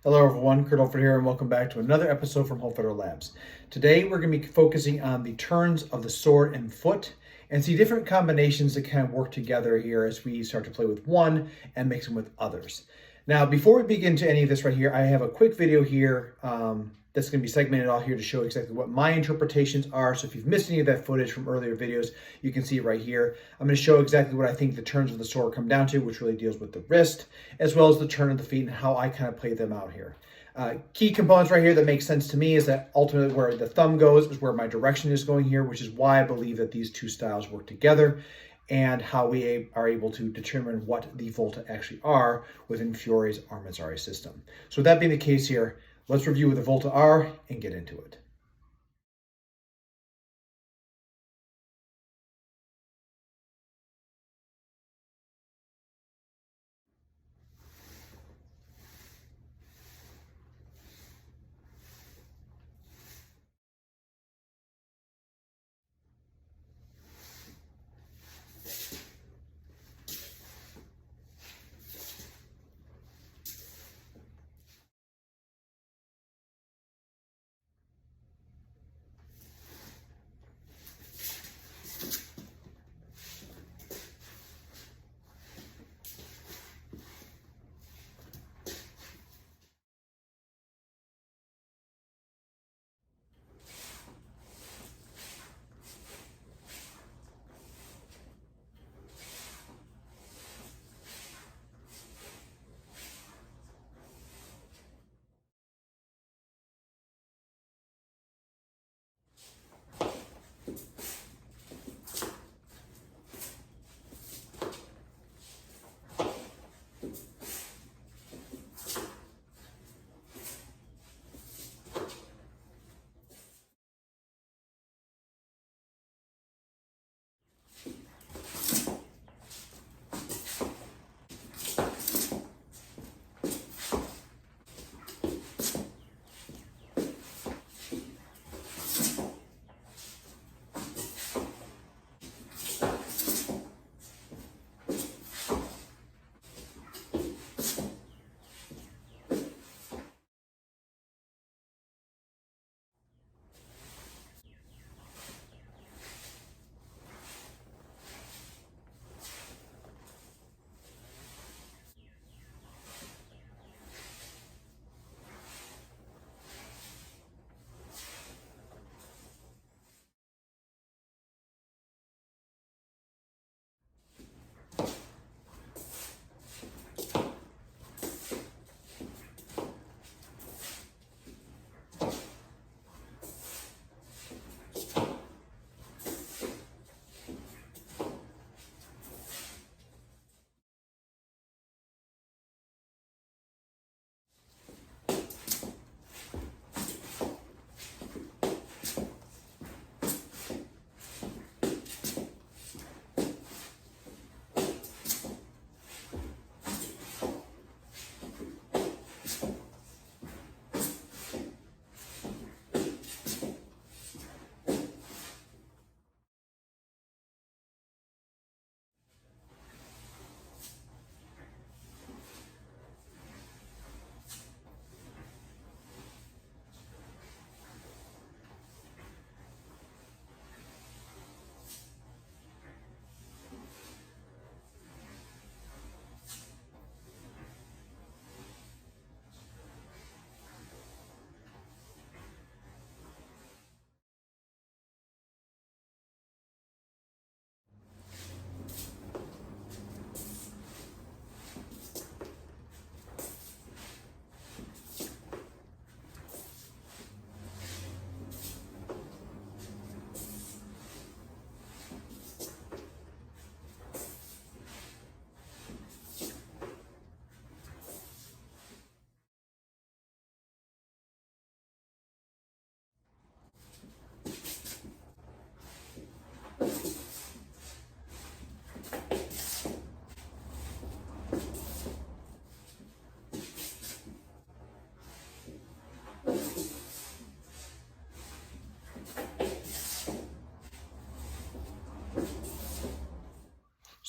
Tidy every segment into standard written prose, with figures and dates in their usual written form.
Hello everyone, Kurt Holford here and welcome back to another episode from Holford Labs. Today we're going to be focusing on the turns of the sword and foot and see different combinations that kind of work together here as we start to play with one and mix them with others. Now before we begin to any of this right here, I have a quick video here that's going to be segmented all here to show exactly what my interpretations are. So if you've missed any of that footage from earlier videos, you can see it right here. I'm going to show exactly what I think the turns of the sword come down to, which really deals with the wrist, as well as the turn of the feet and how I kind of play them out here. Key components right here that make sense to me is that ultimately where the thumb goes is where my direction is going here, which is why I believe that these two styles work together and how we are able to determine what the volta actually are within Fiore's Armazzari system. So with that being the case here, let's review what the volta are and get into it.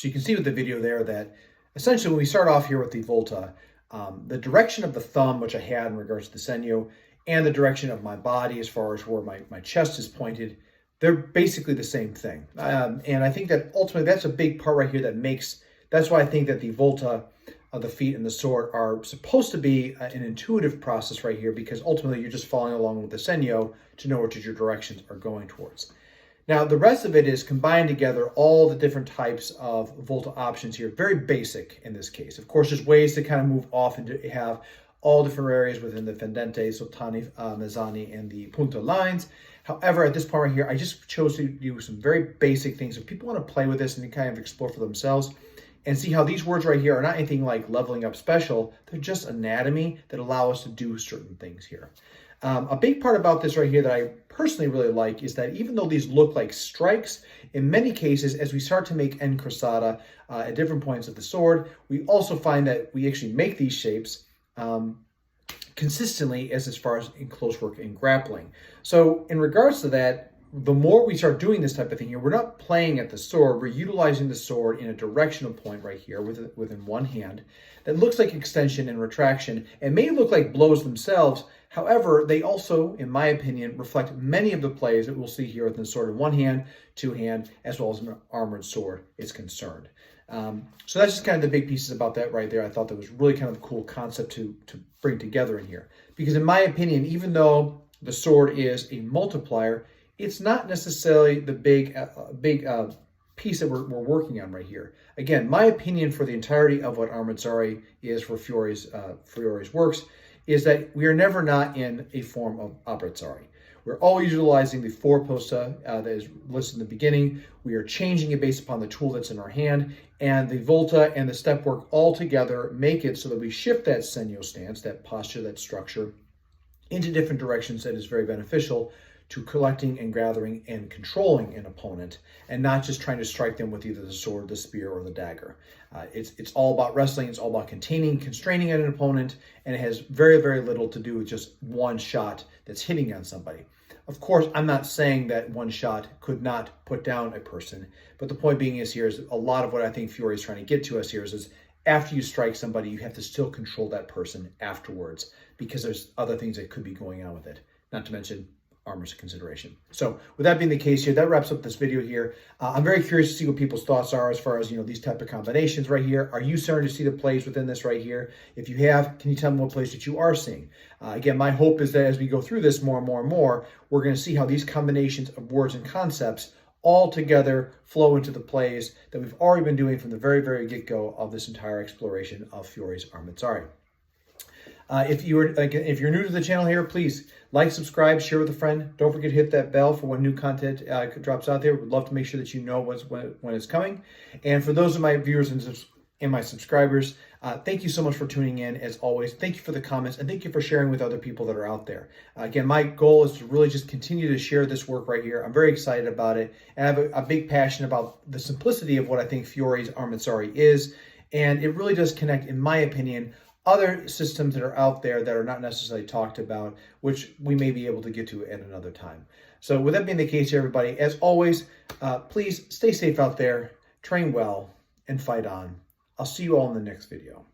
So you can see with the video there that essentially when we start off here with the volta, the direction of the thumb, which I had in regards to the senyo, and the direction of my body as far as where my chest is pointed, they're basically the same thing. And I think that ultimately that's a big part right here that's why I think that the volta of the feet and the sword are supposed to be an intuitive process right here, because ultimately you're just following along with the senyo to know which your directions are going towards. Now, the rest of it is combined together, all the different types of volta options here, very basic in this case. Of course, there's ways to kind of move off and to have all different areas within the fendente, sottani, mezzani, and the punta lines. However, at this point right here, I just chose to do some very basic things. If people want to play with this and kind of explore for themselves and see how these words right here are not anything like leveling up special, they're just anatomy that allow us to do certain things here. A big part about this right here that I personally really like is that even though these look like strikes, in many cases, as we start to make encruzada at different points of the sword, we also find that we actually make these shapes consistently as far as in close work and grappling. So in regards to that, the more we start doing this type of thing here, we're not playing at the sword, we're utilizing the sword in a directional point right here within one hand that looks like extension and retraction and may look like blows themselves. However, they also, in my opinion, reflect many of the plays that we'll see here with the sword in one hand, two hand, as well as an armored sword is concerned. So that's just kind of the big pieces about that right there. I thought that was really kind of a cool concept to bring together in here. Because in my opinion, even though the sword is a multiplier, it's not necessarily the big piece that we're working on right here. Again, my opinion for the entirety of what Armazzari is for Fiore's works is that we are never not in a form of Abbrazzari. We're always utilizing the four posta that is listed in the beginning. We are changing it based upon the tool that's in our hand, and the volta and the step work all together make it so that we shift that senyo stance, that posture, that structure, into different directions that is very beneficial to collecting and gathering and controlling an opponent, and not just trying to strike them with either the sword, the spear, or the dagger. It's all about wrestling. It's all about containing, constraining an opponent, and it has very, very little to do with just one shot that's hitting on somebody. Of course, I'm not saying that one shot could not put down a person, but the point being is a lot of what I think Fiore is trying to get to us here is after you strike somebody, you have to still control that person afterwards, because there's other things that could be going on with it, not to mention armor's consideration. So with that being the case here, that wraps up this video here. I'm very curious to see what people's thoughts are as far as, these type of combinations right here. Are you starting to see the plays within this right here? If you have, can you tell me what plays that you are seeing? Again, my hope is that as we go through this more and more and more, we're going to see how these combinations of words and concepts all together flow into the plays that we've already been doing from the very, very get-go of this entire exploration of Fiore's Armazzari. If you're new to the channel here, please like, subscribe, share with a friend. Don't forget to hit that bell for when new content drops out there. We'd love to make sure that you know when it's coming. And for those of my viewers and my subscribers, thank you so much for tuning in. As always, thank you for the comments, and thank you for sharing with other people that are out there. Again, my goal is to really just continue to share this work right here. I'm very excited about it, and I have a big passion about the simplicity of what I think Fiore's Armazzari is, and it really does connect, in my opinion, other systems that are out there that are not necessarily talked about, which we may be able to get to at another time. So with that being the case here, everybody, as always, please stay safe out there, train well, and fight on. I'll see you all in the next video.